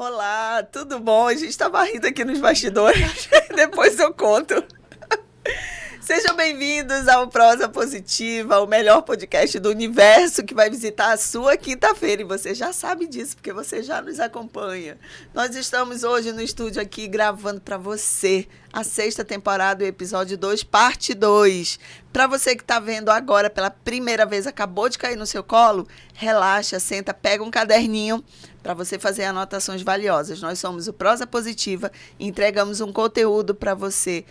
Olá, tudo bom? A gente estava rindo aqui nos bastidores, depois eu conto. Sejam bem-vindos ao Prosa Positiva, o melhor podcast do universo que vai visitar a sua quinta-feira. E você já sabe disso, porque você já nos acompanha. Nós estamos hoje no estúdio aqui gravando para você a 6ª temporada, o episódio 2, parte 2. Para você que está vendo agora pela primeira vez, acabou de cair no seu colo, relaxa, senta, pega um caderninho para você fazer anotações valiosas. Nós somos o Prosa Positiva e entregamos um conteúdo para você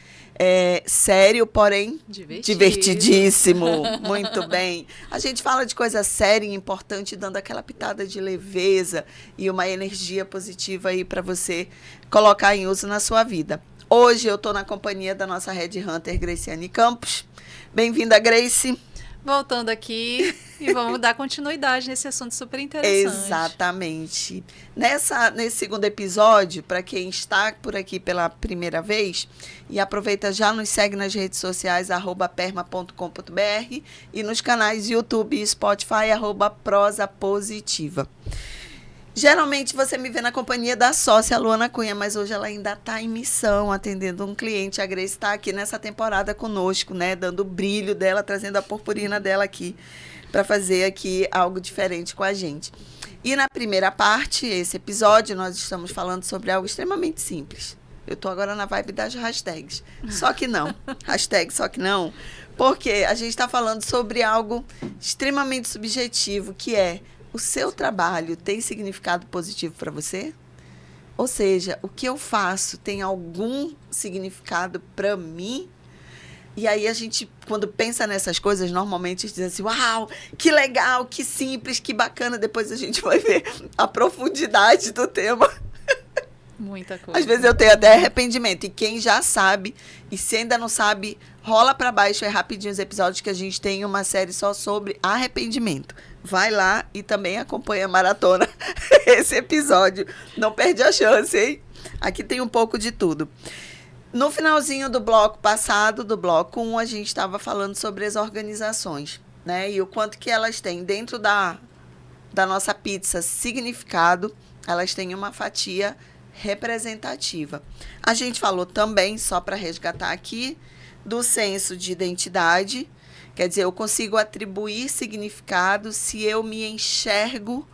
sério, porém divertidíssimo. Muito bem. A gente fala de coisa séria e importante, dando aquela pitada de leveza e uma energia positiva aí para você colocar em uso na sua vida. Hoje eu estou na companhia da nossa Red Hunter, Graciane Campos. Bem-vinda, Grace. Voltando aqui e vamos dar continuidade nesse assunto super interessante. Exatamente. Nesse segundo episódio, para quem está por aqui pela primeira vez, e aproveita, já nos segue nas redes sociais, @perma.com.br e nos canais YouTube e Spotify, @prosapositiva. Geralmente você me vê na companhia da sócia Luana Cunha, mas hoje ela ainda está em missão, atendendo um cliente. A Grace está aqui nessa temporada conosco, né, dando o brilho dela, trazendo a purpurina dela aqui, para fazer aqui algo diferente com a gente. E na primeira parte, esse episódio, nós estamos falando sobre algo extremamente simples. Eu estou agora na vibe das hashtags. Só que não. Hashtag só que não. Porque a gente está falando sobre algo extremamente subjetivo, que é: o seu trabalho tem significado positivo para você? Ou seja, o que eu faço tem algum significado para mim? E aí a gente, quando pensa nessas coisas, normalmente diz assim: uau, que legal, que simples, que bacana. Depois a gente vai ver a profundidade do tema. Muita coisa. Às vezes eu tenho até arrependimento. E quem já sabe, e se ainda não sabe, rola para baixo, é rapidinho os episódios, que a gente tem uma série só sobre arrependimento. Vai lá e também acompanha a maratona esse episódio. Não perde a chance, hein? Aqui tem um pouco de tudo. No finalzinho do bloco passado, do bloco 1, a gente estava falando sobre as organizações, né? E o quanto que elas têm dentro da nossa pizza significado, elas têm uma fatia representativa. A gente falou também, só para resgatar aqui, do senso de identidade. Quer dizer, eu consigo atribuir significado se eu me enxergo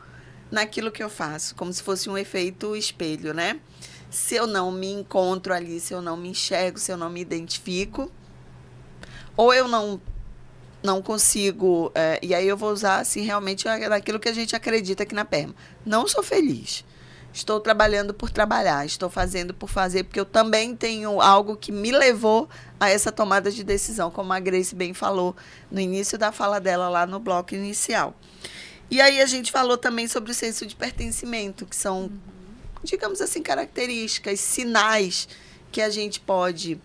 naquilo que eu faço, como se fosse um efeito espelho, né? Se eu não me encontro ali, se eu não me enxergo, se eu não me identifico, ou eu não consigo, e aí eu vou usar assim, realmente daquilo que a gente acredita aqui na Perma. Não sou feliz. Estou trabalhando por trabalhar, estou fazendo por fazer, porque eu também tenho algo que me levou a essa tomada de decisão, como a Grace bem falou no início da fala dela lá no bloco inicial. E aí a gente falou também sobre o senso de pertencimento, que são, digamos assim, características, sinais que a gente pode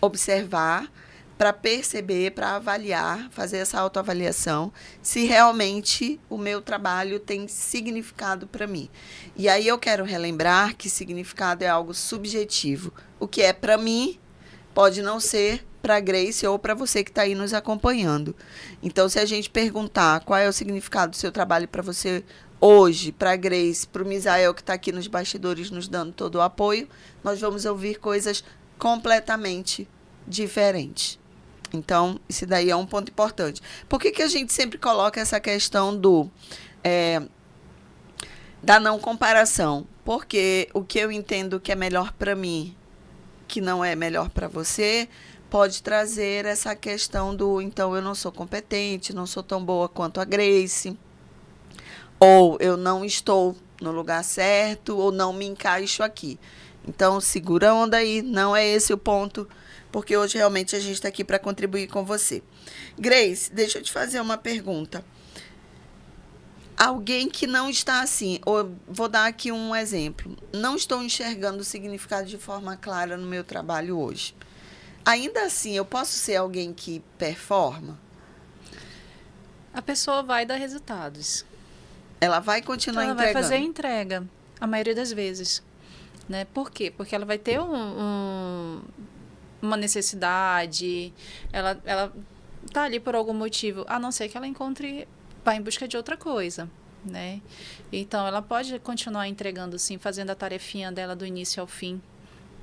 observar para perceber, para avaliar, fazer essa autoavaliação, se realmente o meu trabalho tem significado para mim. E aí eu quero relembrar que significado é algo subjetivo. O que é para mim pode não ser para a Grace ou para você que está aí nos acompanhando. Então, se a gente perguntar qual é o significado do seu trabalho para você hoje, para a Grace, para o Misael, que está aqui nos bastidores nos dando todo o apoio, nós vamos ouvir coisas completamente diferentes. Então, isso daí é um ponto importante. Por que a gente sempre coloca essa questão da não comparação? Porque o que eu entendo que é melhor para mim, que não é melhor para você, pode trazer essa questão do: então eu não sou competente, não sou tão boa quanto a Grace, ou eu não estou no lugar certo, ou não me encaixo aqui. Então, segura a onda aí, não é esse o ponto, porque hoje realmente a gente está aqui para contribuir com você. Grace, deixa eu te fazer uma pergunta. Alguém que não está assim, ou vou dar aqui um exemplo, não estou enxergando o significado de forma clara no meu trabalho hoje. Ainda assim, eu posso ser alguém que performa? A pessoa vai dar resultados. Ela vai continuar entregando? Ela vai fazer a entrega, a maioria das vezes. Né? Por quê? Porque ela vai ter uma necessidade, ela está ali por algum motivo, a não ser que ela vá em busca de outra coisa. né? Então, ela pode continuar entregando, sim, fazendo a tarefinha dela do início ao fim,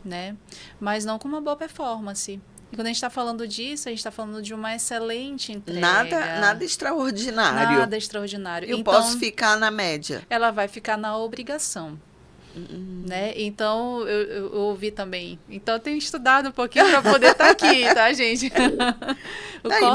né? Mas não com uma boa performance. E quando a gente está falando disso, a gente está falando de uma excelente entrega. Nada extraordinário. Nada extraordinário. Eu então, posso ficar na média. ela vai ficar na obrigação. Né? Então, eu ouvi também. Então, eu tenho estudado um pouquinho para poder estar aqui, tá, gente?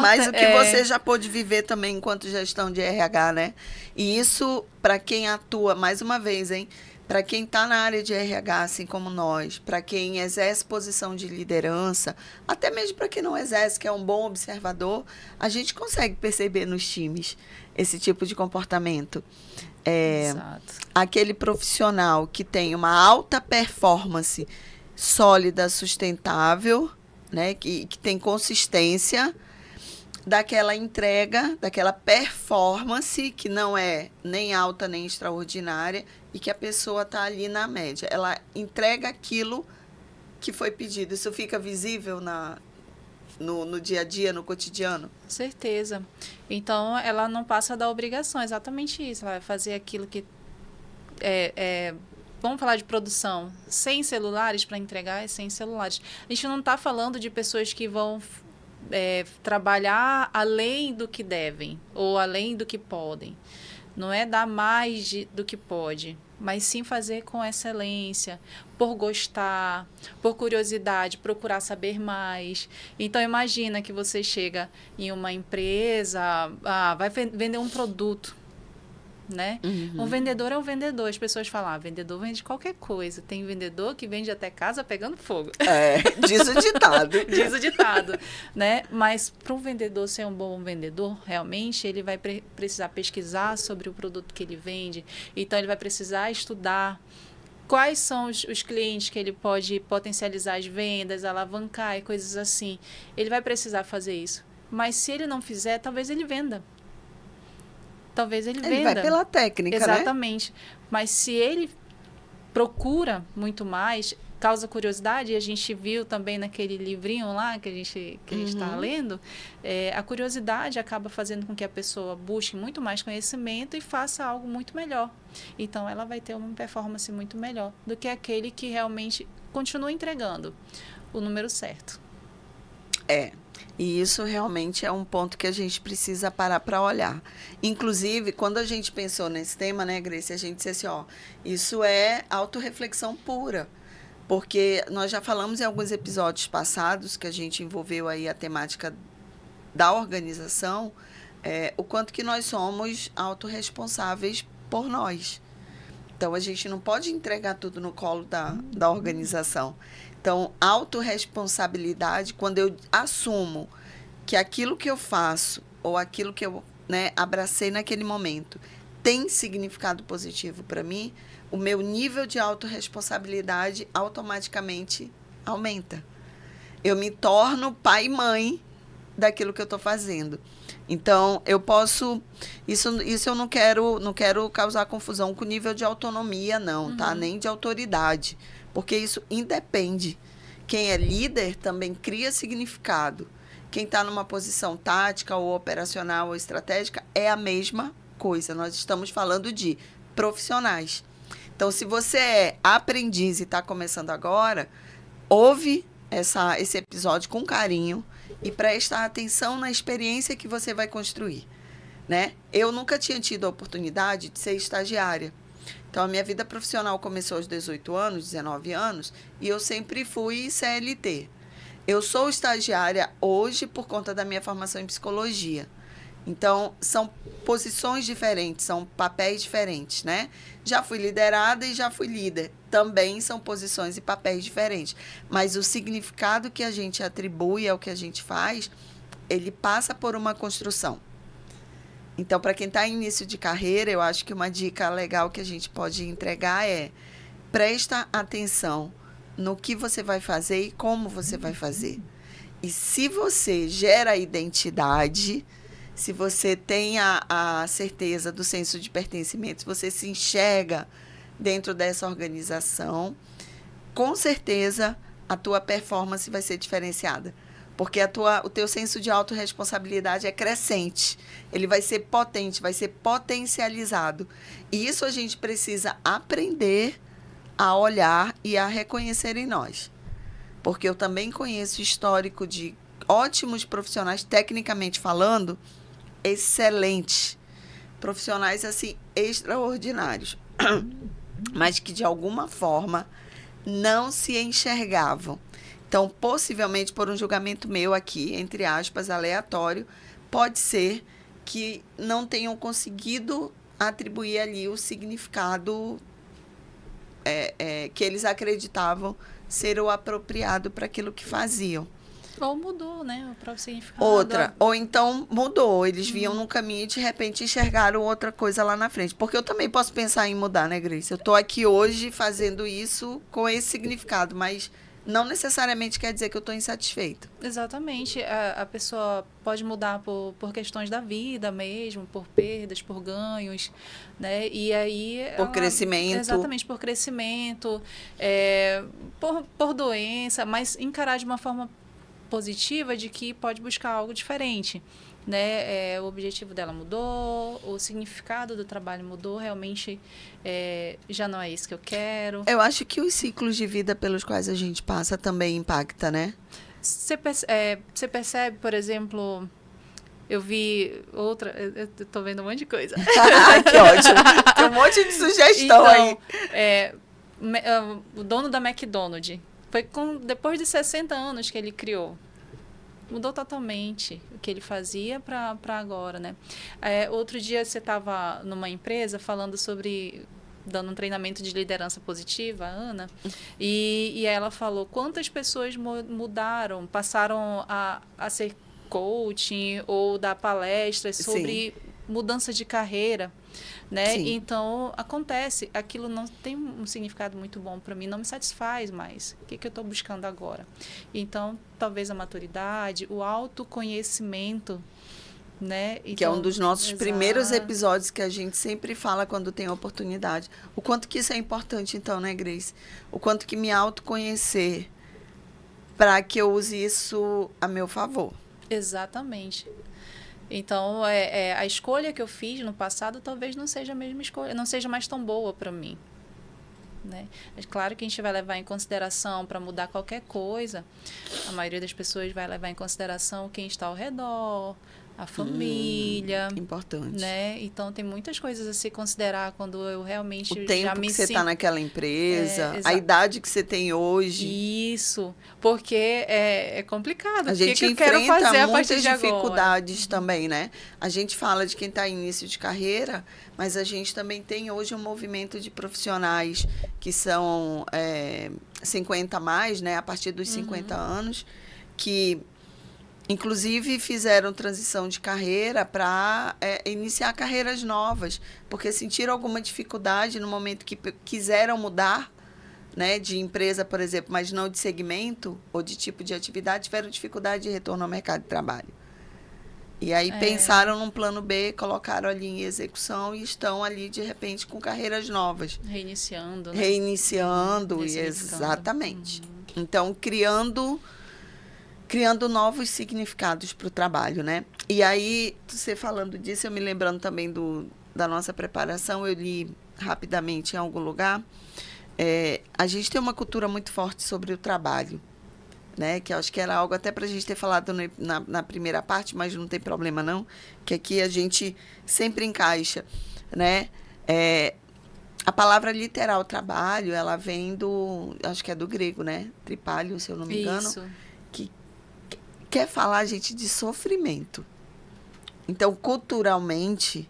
Mas o que você já pôde viver também enquanto gestão de RH, né? E isso, para quem atua, mais uma vez, hein? Para quem está na área de RH, assim como nós, para quem exerce posição de liderança, até mesmo para quem não exerce, que é um bom observador, a gente consegue perceber nos times esse tipo de comportamento. Aquele profissional que tem uma alta performance sólida, sustentável, né, que tem consistência, daquela entrega, daquela performance que não é nem alta nem extraordinária e que a pessoa está ali na média. Ela entrega aquilo que foi pedido. Isso fica visível no dia a dia, no cotidiano? Certeza. Então, ela não passa da obrigação, exatamente isso. Ela vai fazer aquilo que vamos falar de produção. Sem celulares para entregar, é sem celulares. A gente não está falando de pessoas que vão trabalhar além do que devem ou além do que podem. Não é dar mais do que pode, mas sim fazer com excelência, por gostar, por curiosidade, procurar saber mais. Então, imagina que você chega em uma empresa, vai vender um produto, né? Um vendedor é um vendedor. As pessoas falam, vendedor vende qualquer coisa. Tem vendedor que vende até casa pegando fogo. Diz o ditado. Diz o ditado, né? Mas para um vendedor ser um bom vendedor, realmente, ele vai precisar pesquisar sobre o produto que ele vende. Então, ele vai precisar estudar quais são os clientes que ele pode potencializar as vendas, alavancar e coisas assim. Ele vai precisar fazer isso. Mas se ele não fizer, talvez ele venda. Talvez ele venda. Ele vai pela técnica, exatamente. Né? Mas se ele procura muito mais, causa curiosidade, e a gente viu também naquele livrinho lá que a gente está lendo, a curiosidade acaba fazendo com que a pessoa busque muito mais conhecimento e faça algo muito melhor. Então, ela vai ter uma performance muito melhor do que aquele que realmente continua entregando o número certo. E isso realmente é um ponto que a gente precisa parar para olhar. Inclusive, quando a gente pensou nesse tema, né, Grace, a gente disse assim, isso é autorreflexão pura. Porque nós já falamos em alguns episódios passados que a gente envolveu aí a temática da organização, o quanto que nós somos autorresponsáveis por nós. Então, a gente não pode entregar tudo no colo da organização. Então, autorresponsabilidade, quando eu assumo que aquilo que eu faço ou aquilo que eu abracei naquele momento tem significado positivo para mim, o meu nível de autorresponsabilidade automaticamente aumenta. Eu me torno pai e mãe daquilo que eu estou fazendo. Então, eu posso... Isso eu não quero causar confusão com o nível de autonomia, não, tá? Nem de autoridade. Porque isso independe. Quem é líder também cria significado. Quem está numa posição tática ou operacional ou estratégica é a mesma coisa. Nós estamos falando de profissionais. Então, se você é aprendiz e está começando agora, ouve esse episódio com carinho e presta atenção na experiência que você vai construir, né? Eu nunca tinha tido a oportunidade de ser estagiária. Então, a minha vida profissional começou aos 18 anos, 19 anos, e eu sempre fui CLT. Eu sou estagiária hoje por conta da minha formação em psicologia. Então, são posições diferentes, são papéis diferentes, né? Já fui liderada e já fui líder. Também são posições e papéis diferentes. Mas o significado que a gente atribui ao que a gente faz, ele passa por uma construção. Então, para quem está em início de carreira, eu acho que uma dica legal que a gente pode entregar é: presta atenção no que você vai fazer e como você vai fazer. E se você gera identidade, se você tem a certeza do senso de pertencimento, se você se enxerga dentro dessa organização, com certeza a tua performance vai ser diferenciada. Porque o teu senso de autorresponsabilidade é crescente. Ele vai ser potente, vai ser potencializado. E isso a gente precisa aprender a olhar e a reconhecer em nós. Porque eu também conheço histórico de ótimos profissionais, tecnicamente falando, excelentes. Profissionais, assim, extraordinários. Mas que, de alguma forma, não se enxergavam. Então, possivelmente, por um julgamento meu aqui, entre aspas, aleatório, pode ser que não tenham conseguido atribuir ali o significado que eles acreditavam ser o apropriado para aquilo que faziam. Ou mudou, né? O próprio significado. Outra, ou então mudou. Eles viam num caminho e, de repente, enxergaram outra coisa lá na frente. Porque eu também posso pensar em mudar, né, Grace? Eu estou aqui hoje fazendo isso com esse significado, mas não necessariamente quer dizer que eu estou insatisfeita. Exatamente. A pessoa pode mudar por questões da vida mesmo, por perdas, por ganhos, né? E aí... Por crescimento. Exatamente, por crescimento, por doença, mas encarar de uma forma positiva de que pode buscar algo diferente, né? O objetivo dela mudou, o significado do trabalho mudou, realmente já não é isso que eu quero. Eu acho que os ciclos de vida pelos quais a gente passa também impacta, né? Você percebe, por exemplo, eu vi outra... Eu tô vendo um monte de coisa. Que ótimo! Tem um monte de sugestão aí. O dono da McDonald's, foi depois de 60 anos que ele criou. Mudou totalmente o que ele fazia para agora, né? Outro dia você estava numa empresa falando sobre... dando um treinamento de liderança positiva, a Ana, e ela falou quantas pessoas mudaram, passaram a ser coaching ou dar palestras sobre mudança de carreira, né? Sim. Então, acontece, aquilo não tem um significado muito bom para mim, não me satisfaz mais. O que eu estou buscando agora? Então, talvez a maturidade, o autoconhecimento, né? Então, que é um dos nossos primeiros episódios que a gente sempre fala quando tem oportunidade. O quanto que isso é importante, então, né, Grace? O quanto que me autoconhecer para que eu use isso a meu favor. Exatamente. Então, a escolha que eu fiz no passado talvez não seja a mesma escolha, não seja mais tão boa para mim. Né? É claro que a gente vai levar em consideração, para mudar qualquer coisa, a maioria das pessoas vai levar em consideração quem está ao redor, a família. Importante. Né? Então, tem muitas coisas a se considerar quando eu realmente o tempo já me que você está naquela empresa, a exato. idade que você tem hoje. Isso, porque é complicado. A gente eu quero enfrenta fazer a muitas partir de dificuldades também, né? A gente fala de quem está em início de carreira, mas a gente também tem hoje um movimento de profissionais que são 50 a mais, né? A partir dos 50 anos, que inclusive fizeram transição de carreira para iniciar carreiras novas, porque sentiram alguma dificuldade no momento que quiseram mudar, né, de empresa, por exemplo, mas não de segmento ou de tipo de atividade, tiveram dificuldade de retorno ao mercado de trabalho. E aí pensaram num plano B, colocaram ali em execução e estão ali, de repente, com carreiras novas. Reiniciando, né? Reiniciando, exatamente. Então, criando novos significados para o trabalho, né? E aí, você falando disso, eu me lembrando também da nossa preparação, eu li rapidamente em algum lugar, a gente tem uma cultura muito forte sobre o trabalho, né? Que eu acho que era algo até para a gente ter falado na primeira parte, mas não tem problema não, que aqui a gente sempre encaixa, né? A palavra literal trabalho, ela vem acho que é do grego, né? Tripalho, se eu não me engano. Isso. Que quer falar, gente, de sofrimento. Então, culturalmente,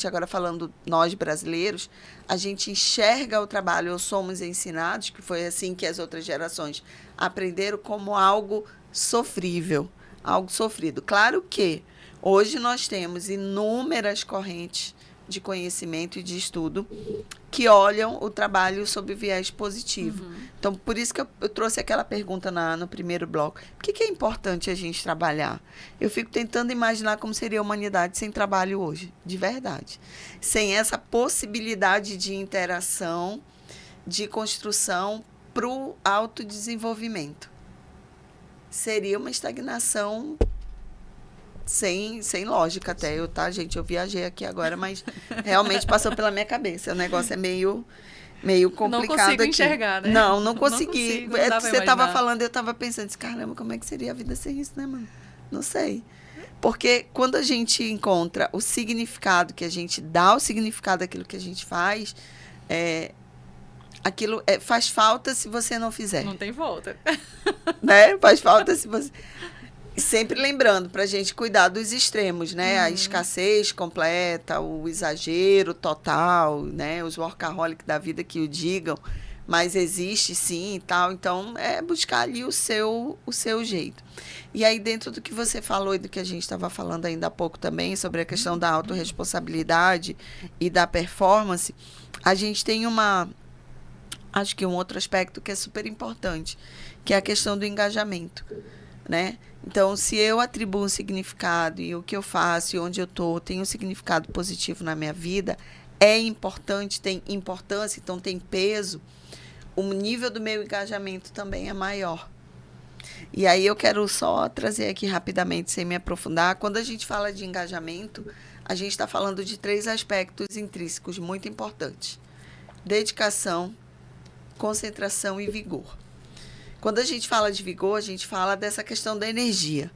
agora falando nós brasileiros, a gente enxerga o trabalho, ou somos ensinados, que foi assim que as outras gerações aprenderam, como algo sofrível, algo sofrido. Claro que hoje nós temos inúmeras correntes de conhecimento e de estudo que olham o trabalho sob viés positivo. Então, por isso que eu trouxe aquela pergunta no primeiro bloco. Por que é importante a gente trabalhar? Eu fico tentando imaginar como seria a humanidade sem trabalho hoje, de verdade. Sem essa possibilidade de interação, de construção para o autodesenvolvimento. seria uma estagnação sem lógica até. Gente? Eu viajei aqui agora, mas realmente passou pela minha cabeça. O negócio é meio complicado. Não consigo aqui. enxergar, né? Não consegui. Não consigo, Você estava falando, eu estava pensando, caramba, como é que seria a vida sem isso, né, mano? Não sei. Porque quando a gente encontra o significado, que a gente dá o significado daquilo que a gente faz, aquilo faz falta se você não fizer. Não tem volta. Né? Faz falta se você... Sempre lembrando para a gente cuidar dos extremos, né? A escassez completa, o exagero total, né? Os workaholic da vida que o digam, mas existe sim e tal. Então, é buscar ali o seu jeito. E aí, dentro do que você falou e do que a gente estava falando ainda há pouco também, sobre a questão da autorresponsabilidade e da performance, a gente tem acho que um outro aspecto que é super importante, que é a questão do engajamento, né? Então, se eu atribuo um significado e o que eu faço e onde eu estou tem um significado positivo na minha vida, é importante, tem importância, então tem peso, o nível do meu engajamento também é maior. E aí eu quero só trazer aqui rapidamente, sem me aprofundar, quando a gente fala de engajamento, a gente está falando de 3 aspectos intrínsecos muito importantes: dedicação, concentração e vigor. Quando a gente fala de vigor, a gente fala dessa questão da energia.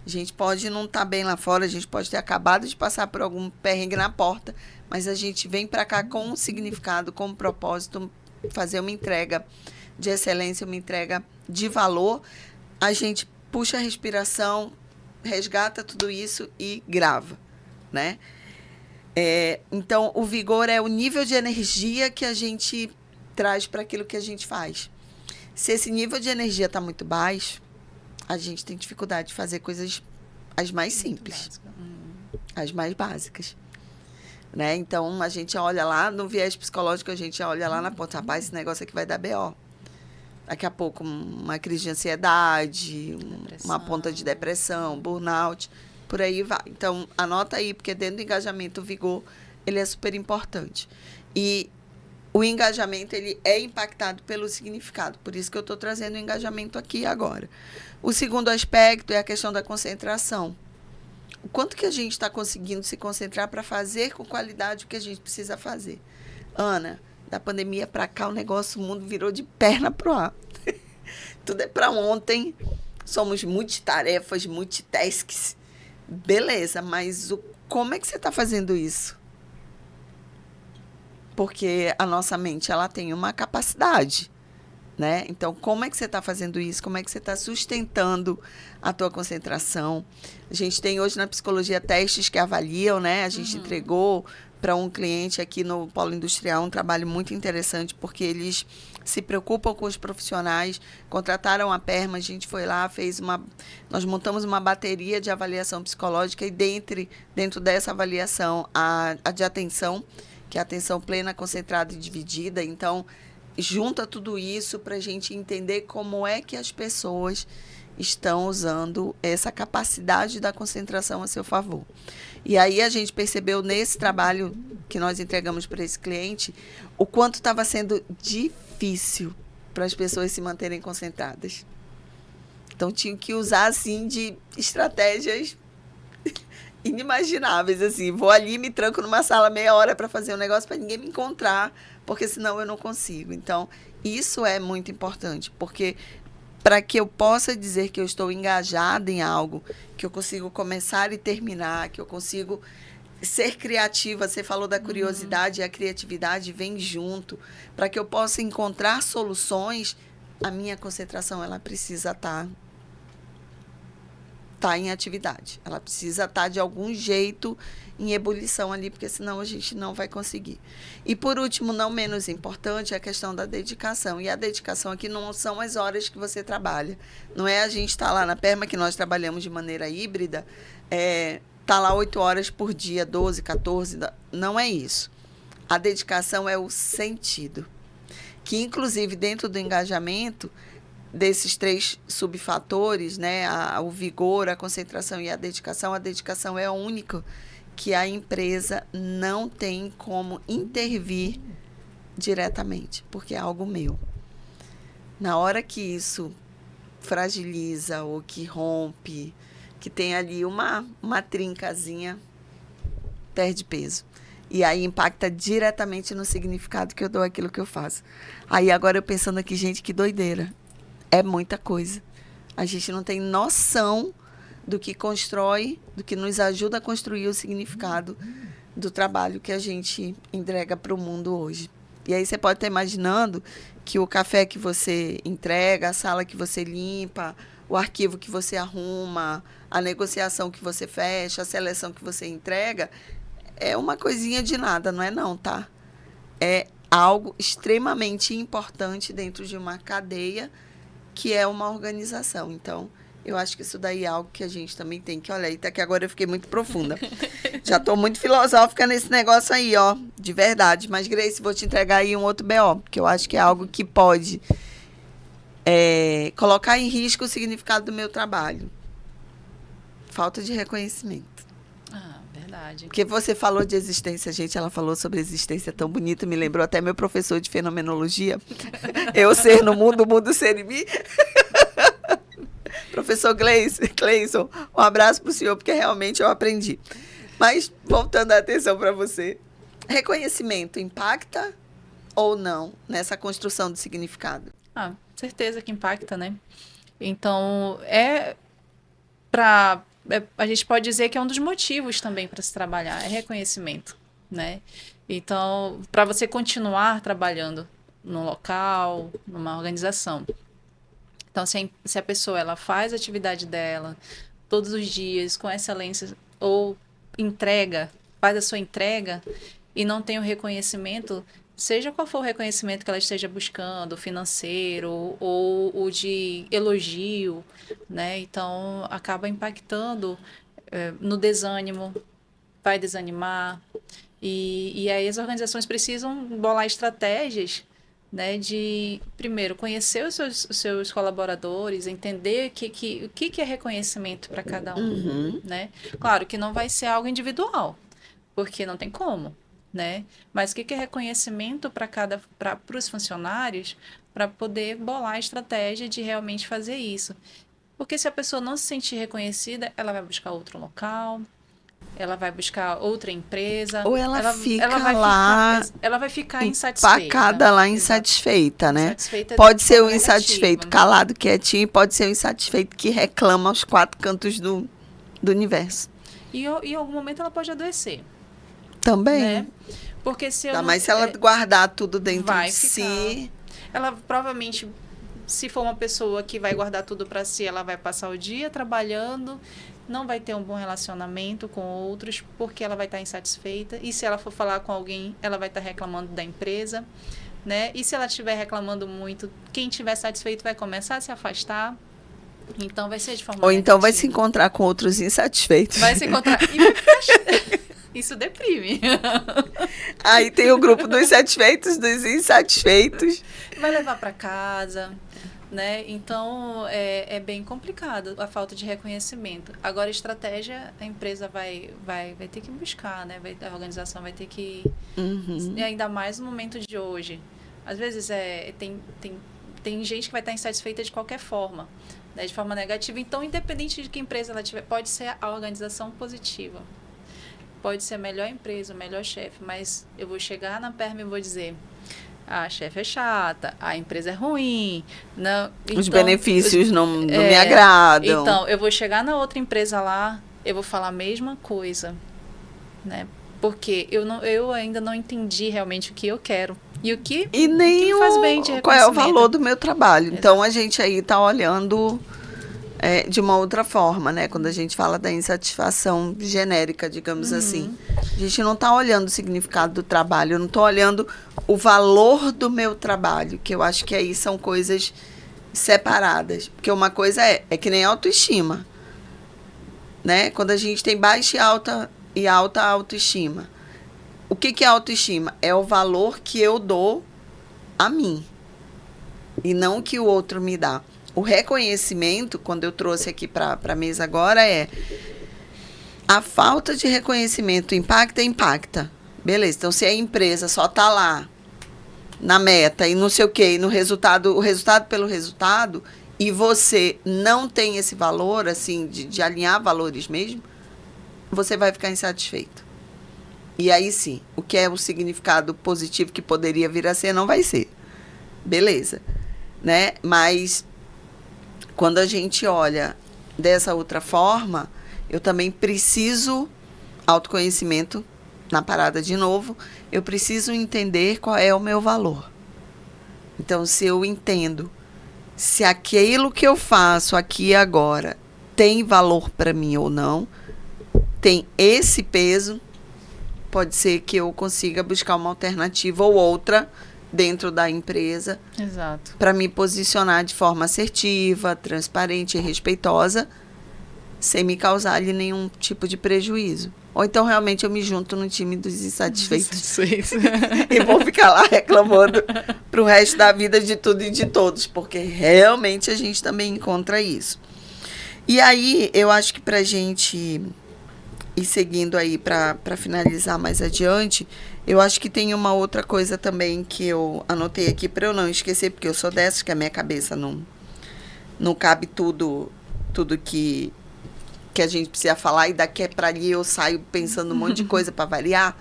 A gente pode não estar bem lá fora, a gente pode ter acabado de passar por algum perrengue na porta, mas a gente vem para cá com um significado, com um propósito, fazer uma entrega de excelência, uma entrega de valor. A gente puxa a respiração, resgata tudo isso e grava, né? Então, o vigor é o nível de energia que a gente traz para aquilo que a gente faz. Se esse nível de energia está muito baixo, a gente tem dificuldade de fazer coisas as mais simples, as mais básicas. Né? Então, a gente olha lá, no viés psicológico, a gente olha lá na ponta, rapaz, esse negócio aqui vai dar BO. Daqui a pouco, uma crise de ansiedade, uma ponta de depressão, burnout, por aí vai. Então, anota aí, porque dentro do engajamento, o vigor, ele é super importante. E o engajamento, ele é impactado pelo significado. Por isso que eu estou trazendo o engajamento aqui agora. O segundo aspecto é a questão da concentração. O quanto que a gente está conseguindo se concentrar para fazer com qualidade o que a gente precisa fazer. Ana, da pandemia para cá, o mundo virou de perna pro ar. Tudo é para ontem. Somos multitarefas, multitasks. Beleza, mas como é que você está fazendo isso? Porque a nossa mente, ela tem uma capacidade, né? Então, como é que você está fazendo isso? Como é que você está sustentando a tua concentração? A gente tem hoje na psicologia testes que avaliam, né? A gente entregou para um cliente aqui no Polo Industrial um trabalho muito interessante, porque eles se preocupam com os profissionais, contrataram a Perma, a gente foi lá, nós montamos uma bateria de avaliação psicológica e dentro dessa avaliação, a de atenção, que é a atenção plena, concentrada e dividida. Então, junta tudo isso para a gente entender como é que as pessoas estão usando essa capacidade da concentração a seu favor. E aí a gente percebeu nesse trabalho que nós entregamos para esse cliente o quanto estava sendo difícil para as pessoas se manterem concentradas. Então, tinham que usar, assim, de estratégias inimagináveis, assim. Vou ali, me tranco numa sala meia hora para fazer um negócio para ninguém me encontrar, porque senão eu não consigo. Então, isso é muito importante, porque para que eu possa dizer que eu estou engajada em algo, que eu consigo começar e terminar, que eu consigo ser criativa, você falou da curiosidade, e a criatividade vem junto, para que eu possa encontrar soluções, a minha concentração, ela precisa estar em atividade. Ela precisa estar, de algum jeito, em ebulição ali, porque senão a gente não vai conseguir. E, por último, não menos importante, é a questão da dedicação. E a dedicação aqui não são as horas que você trabalha. Não é a gente estar lá na Perma, que nós trabalhamos de maneira híbrida, estar lá 8 horas por dia, 12, 14, não é isso. A dedicação é o sentido. Que, inclusive, dentro do engajamento, desses 3 subfatores, né, o vigor, a concentração e a dedicação é a única que a empresa não tem como intervir diretamente, porque é algo meu. Na hora que isso fragiliza ou que rompe, que tem ali uma trincazinha, perde peso. E aí impacta diretamente no significado que eu dou àquilo que eu faço. Aí agora eu pensando aqui, gente, que doideira. É muita coisa. A gente não tem noção do que constrói, do que nos ajuda a construir o significado do trabalho que a gente entrega para o mundo hoje. E aí você pode estar imaginando que o café que você entrega, a sala que você limpa, o arquivo que você arruma, a negociação que você fecha, a seleção que você entrega, é uma coisinha de nada, não é não, tá? É algo extremamente importante dentro de uma cadeia que é uma organização. Então, eu acho que isso daí é algo que a gente também tem que olhar. Até que agora eu fiquei muito profunda. Já estou muito filosófica nesse negócio aí, ó, de verdade. Mas, Grace, vou te entregar aí um outro BO, porque eu acho que é algo que pode colocar em risco o significado do meu trabalho. Falta de reconhecimento. Verdade. Porque você falou de existência, gente, ela falou sobre existência tão bonita, me lembrou até meu professor de fenomenologia. Eu ser no mundo, o mundo ser em mim. Professor Cleison, um abraço para o senhor, porque realmente eu aprendi. Mas, voltando a atenção para você, reconhecimento impacta ou não nessa construção de significado? Certeza que impacta, né? Então, a gente pode dizer que é um dos motivos também para se trabalhar, é reconhecimento, né? Então, para você continuar trabalhando num local, numa organização. Então, se a pessoa ela faz a atividade dela todos os dias com excelência ou faz a sua entrega e não tem o reconhecimento, seja qual for o reconhecimento que ela esteja buscando, financeiro ou o de elogio, né? Então, acaba impactando no desânimo, vai desanimar. E aí as organizações precisam bolar estratégias, né, de, primeiro, conhecer os seus colaboradores, entender o que é reconhecimento para cada um, né? Claro que não vai ser algo individual, porque não tem como, né? Mas o que é reconhecimento para os funcionários, para poder bolar a estratégia de realmente fazer isso. Porque se a pessoa não se sentir reconhecida, ela vai buscar outro local, ela vai buscar outra empresa. Ou ela vai ficar insatisfeita. Empacada lá, insatisfeita, né? Insatisfeita pode ser o insatisfeito calado, quietinho, pode ser o insatisfeito que reclama aos 4 cantos do universo. E em algum momento ela pode adoecer. Também. Né? Porque se mas se ela guardar tudo dentro de si... Ela provavelmente, se for uma pessoa que vai guardar tudo para si, ela vai passar o dia trabalhando, não vai ter um bom relacionamento com outros, porque ela vai estar insatisfeita. E se ela for falar com alguém, ela vai estar reclamando da empresa, né? E se ela estiver reclamando muito, quem estiver satisfeito vai começar a se afastar. Então, vai ser de forma negativa. Então, vai se encontrar com outros insatisfeitos. Vai se encontrar... Isso deprime. Aí tem o grupo dos satisfeitos, dos insatisfeitos. Vai levar para casa, né? Então, é bem complicado a falta de reconhecimento. Agora, a estratégia, a empresa vai ter que buscar, né? A organização vai ter que... E ainda mais no momento de hoje. Às vezes, tem gente que vai estar insatisfeita de qualquer forma, né? De forma negativa. Então, independente de que empresa ela tiver, pode ser a organização positiva. Pode ser a melhor empresa, o melhor chefe, mas eu vou chegar na Perma e vou dizer... A chefe é chata, a empresa é ruim. Não, então, os benefícios não me agradam. Então, eu vou chegar na outra empresa lá, eu vou falar a mesma coisa, né? Porque eu ainda não entendi realmente o que eu quero. E o que me faz bem de reconhecimento. Qual é o valor do meu trabalho. Exato. Então, a gente aí está olhando de uma outra forma, né? Quando a gente fala da insatisfação genérica, digamos assim. A gente não está olhando o significado do trabalho, eu não estou olhando o valor do meu trabalho, que eu acho que aí são coisas separadas. Porque uma coisa é que nem autoestima, né? Quando a gente tem baixa e alta autoestima. O que é autoestima? É o valor que eu dou a mim e não o que o outro me dá. O reconhecimento, quando eu trouxe aqui para a mesa agora, a falta de reconhecimento impacta. Beleza, então se a empresa só está lá na meta e não sei o quê, e o resultado pelo resultado, e você não tem esse valor, assim, de alinhar valores mesmo, você vai ficar insatisfeito. E aí sim, o que é o significado positivo que poderia vir a ser, não vai ser. Beleza. Né? Mas quando a gente olha dessa outra forma, eu também preciso autoconhecimento na parada de novo, eu preciso entender qual é o meu valor. Então, se eu entendo se aquilo que eu faço aqui e agora tem valor para mim ou não, tem esse peso, pode ser que eu consiga buscar uma alternativa ou outra dentro da empresa. Exato. Para me posicionar de forma assertiva, transparente e respeitosa, sem me causar ali nenhum tipo de prejuízo. Ou então, realmente, eu me junto no time dos insatisfeitos. E vou ficar lá reclamando pro resto da vida de tudo e de todos, porque realmente a gente também encontra isso. E aí, eu acho que pra gente ir seguindo aí para finalizar mais adiante, eu acho que tem uma outra coisa também que eu anotei aqui para eu não esquecer, porque eu sou dessas que a minha cabeça não cabe tudo que a gente precisa falar, e daqui para ali eu saio pensando um monte de coisa para variar.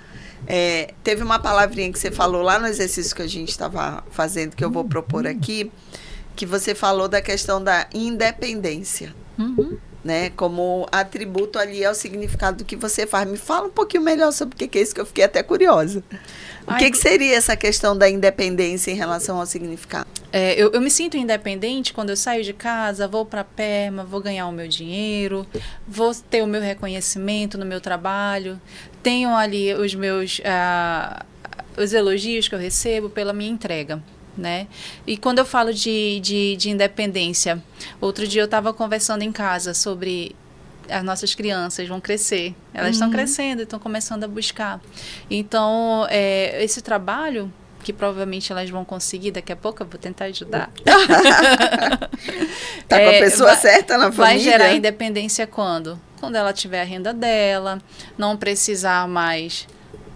Teve uma palavrinha que você falou lá no exercício que a gente estava fazendo, que eu vou propor aqui, que você falou da questão da independência. Né, como atributo ali ao significado do que você faz. Me fala um pouquinho melhor sobre o que é isso, que eu fiquei até curiosa. O que seria essa questão da independência em relação ao significado? Eu me sinto independente quando eu saio de casa, vou para a Perma, vou ganhar o meu dinheiro, vou ter o meu reconhecimento no meu trabalho, tenho ali os meus os elogios que eu recebo pela minha entrega. Né? E quando eu falo de independência, outro dia eu estava conversando em casa sobre as nossas crianças vão crescer, elas estão crescendo, estão começando a buscar. Então, esse trabalho, que provavelmente elas vão conseguir, daqui a pouco eu vou tentar ajudar. Tá com a pessoa certa na família. Vai gerar independência quando? Quando ela tiver a renda dela, não precisar mais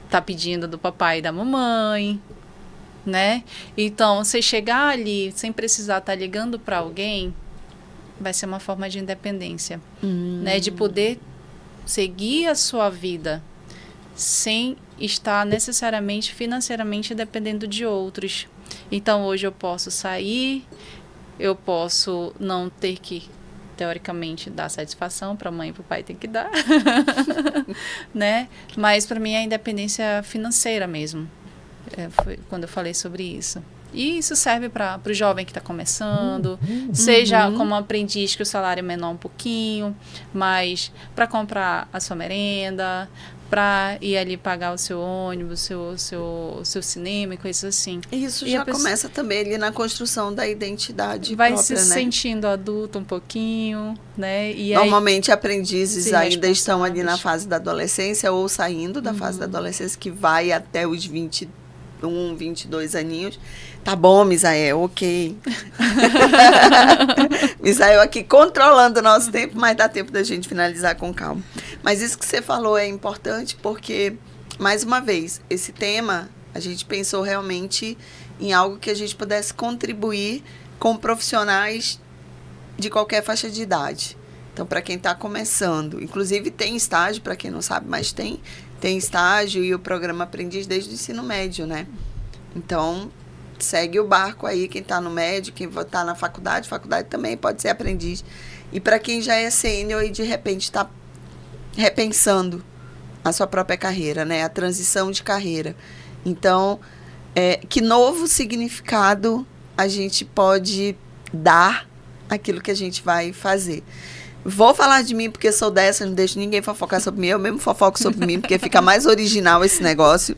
estar pedindo do papai e da mamãe. Né? Então, você chegar ali sem precisar estar ligando para alguém, vai ser uma forma de independência, né? De poder seguir a sua vida sem estar necessariamente financeiramente dependendo de outros. Então, hoje eu posso sair, eu posso não ter que, teoricamente, dar satisfação para a mãe e para o pai, tem que dar, né? Mas para mim é a independência financeira mesmo. Foi quando eu falei sobre isso. E isso serve para o jovem que está começando, seja como aprendiz, que o salário é menor um pouquinho, mas para comprar a sua merenda, para ir ali pagar o seu ônibus, seu cinema e coisas assim. Isso já começa também ali na construção da identidade vai própria, se né? sentindo adulto um pouquinho, né? E normalmente aprendizes ainda estão ali na fase da adolescência ou saindo da fase da adolescência, que vai até os 21, 22 aninhos. Tá bom, Misael, ok. Misael aqui controlando o nosso tempo, mas dá tempo da gente finalizar com calma. Mas isso que você falou é importante porque, mais uma vez, esse tema, a gente pensou realmente em algo que a gente pudesse contribuir com profissionais de qualquer faixa de idade. Então, para quem está começando, inclusive tem estágio, para quem não sabe, mas tem estágio e o programa Aprendiz desde o ensino médio, né? Então, segue o barco aí, quem está no médio, quem está na faculdade também pode ser aprendiz. E para quem já é sênior e de repente está repensando a sua própria carreira, né? A transição de carreira. Então, que novo significado a gente pode dar àquilo que a gente vai fazer? Vou falar de mim porque sou dessa, não deixo ninguém fofocar sobre mim, eu mesmo fofoco sobre mim, porque fica mais original esse negócio.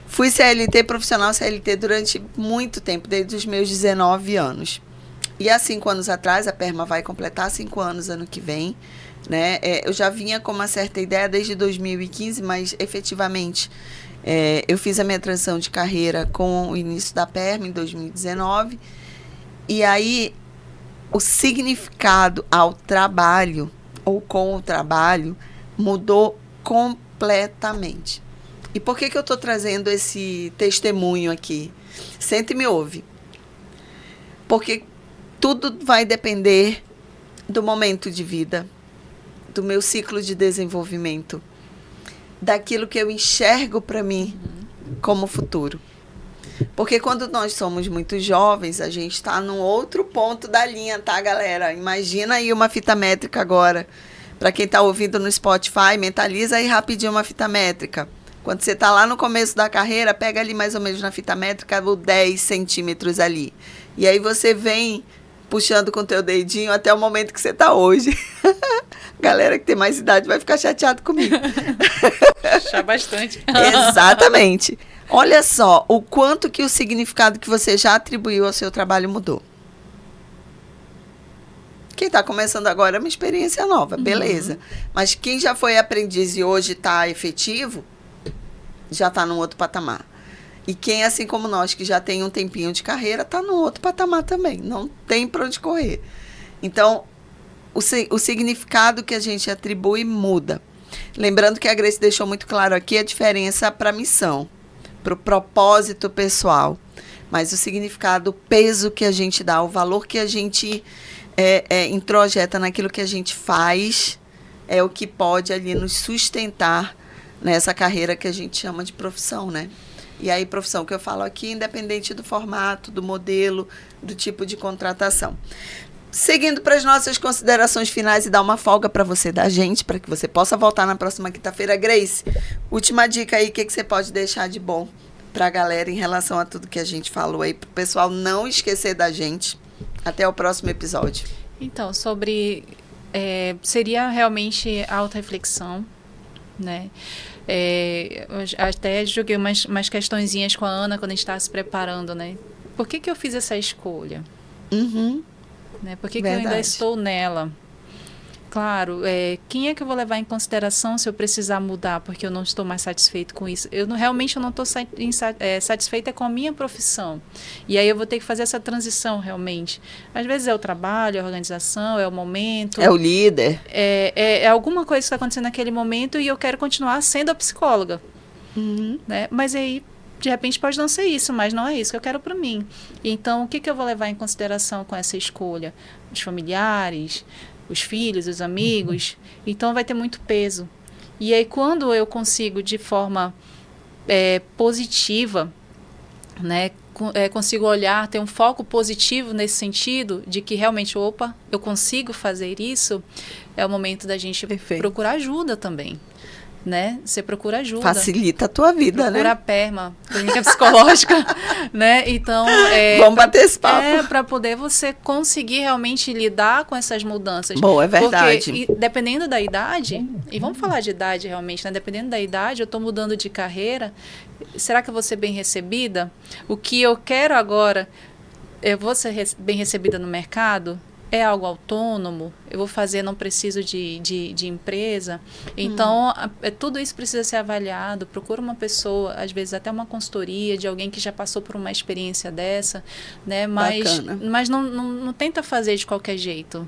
Fui CLT, profissional CLT durante muito tempo, desde os meus 19 anos. E há 5 anos atrás, a Perma vai completar 5 anos ano que vem, né? Eu já vinha com uma certa ideia desde 2015, mas efetivamente eu fiz a minha transição de carreira com o início da Perma em 2019. E aí o significado ao trabalho ou com o trabalho mudou completamente. E por que eu estou trazendo esse testemunho aqui? Sente e me ouve. Porque tudo vai depender do momento de vida, do meu ciclo de desenvolvimento, daquilo que eu enxergo para mim como futuro. Porque quando nós somos muito jovens, a gente está num outro ponto da linha, tá, galera? Imagina aí uma fita métrica agora. Para quem está ouvindo no Spotify, mentaliza aí rapidinho uma fita métrica. Quando você está lá no começo da carreira, pega ali mais ou menos na fita métrica 10 centímetros ali. E aí você vem puxando com o teu dedinho até o momento que você está hoje. Galera que tem mais idade vai ficar chateado comigo. Puxar bastante. Exatamente. Olha só o quanto que o significado que você já atribuiu ao seu trabalho mudou. Quem está começando agora é uma experiência nova, beleza. Mas quem já foi aprendiz e hoje está efetivo, já está num outro patamar. E quem, assim como nós, que já tem um tempinho de carreira, está num outro patamar também. Não tem para onde correr. Então, o significado que a gente atribui muda. Lembrando que a Grace deixou muito claro aqui a diferença para a missão, para o propósito pessoal. Mas o significado, o peso que a gente dá, o valor que a gente introjeta naquilo que a gente faz, é o que pode ali nos sustentar nessa carreira que a gente chama de profissão, né? E aí, profissão que eu falo aqui, independente do formato, do modelo, do tipo de contratação. Seguindo para as nossas considerações finais e dar uma folga para você, da gente, para que você possa voltar na próxima quinta-feira. Grace, última dica aí, o que você pode deixar de bom para a galera em relação a tudo que a gente falou aí, para o pessoal não esquecer da gente. Até o próximo episódio. Então, seria realmente autorreflexão, né? Eu até joguei umas questõezinhas com a Ana quando a gente estava se preparando, né? Por que eu fiz essa escolha? Né? Por que eu ainda estou nela? Claro, quem é que eu vou levar em consideração se eu precisar mudar porque eu não estou mais satisfeito com isso? Realmente eu não estou satisfeita com a minha profissão. E aí eu vou ter que fazer essa transição realmente. Às vezes é o trabalho, é a organização, é o momento. É o líder. É alguma coisa que está acontecendo naquele momento e eu quero continuar sendo a psicóloga. Né? Mas aí, de repente, pode não ser isso, mas não é isso que eu quero para mim. Então, o que eu vou levar em consideração com essa escolha? Os familiares, os filhos, os amigos. Então, vai ter muito peso. E aí, quando eu consigo, de forma positiva, né, consigo olhar, ter um foco positivo nesse sentido, de que realmente, eu consigo fazer isso, é o momento da gente procurar ajuda também. Né? Você procura ajuda. Facilita a tua vida, procura né? a PERMA, clínica psicológica, né? Então, vamos bater esse papo. Para poder você conseguir realmente lidar com essas mudanças. Boa, é verdade. Porque, dependendo da idade, e vamos falar de idade realmente, né? Dependendo da idade, eu estou mudando de carreira, será que eu vou ser bem recebida? O que eu quero agora, eu vou ser bem recebida no mercado? É algo autônomo? Eu vou fazer, não preciso de empresa? Então, tudo isso precisa ser avaliado. Procura uma pessoa, às vezes até uma consultoria de alguém que já passou por uma experiência dessa, né? Mas não tenta fazer de qualquer jeito.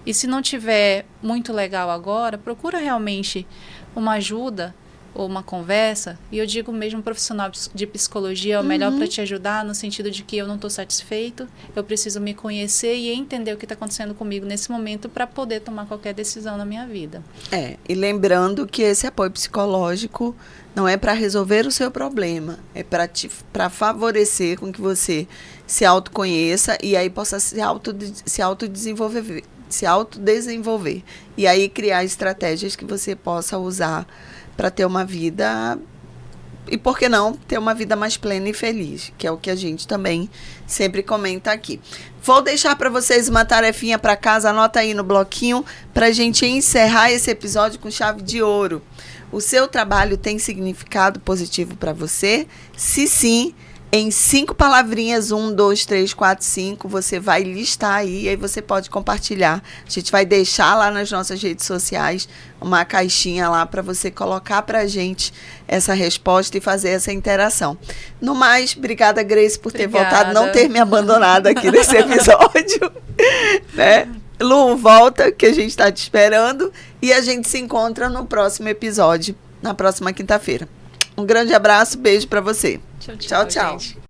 E se não tiver muito legal agora, procura realmente uma ajuda ou uma conversa, e eu digo mesmo, profissional de psicologia é o melhor para te ajudar, no sentido de que eu não estou satisfeito, eu preciso me conhecer e entender o que está acontecendo comigo nesse momento para poder tomar qualquer decisão na minha vida. E lembrando que esse apoio psicológico não é para resolver o seu problema, é para favorecer com que você se autoconheça e aí possa se autodesenvolver, e aí criar estratégias que você possa usar para ter uma vida, e por que não, ter uma vida mais plena e feliz, que é o que a gente também sempre comenta aqui. Vou deixar para vocês uma tarefinha para casa, anota aí no bloquinho, para a gente encerrar esse episódio com chave de ouro. O seu trabalho tem significado positivo para você? Se sim, em 5 palavrinhas, 1, 2, 3, 4, 5, você vai listar aí, e aí você pode compartilhar. A gente vai deixar lá nas nossas redes sociais uma caixinha lá para você colocar para a gente essa resposta e fazer essa interação. No mais, obrigada, Grace, por ter voltado, não ter me abandonado aqui nesse episódio. Né? Lu, volta, que a gente está te esperando, e a gente se encontra no próximo episódio, na próxima quinta-feira. Um grande abraço, beijo para você. Tchau, tchau.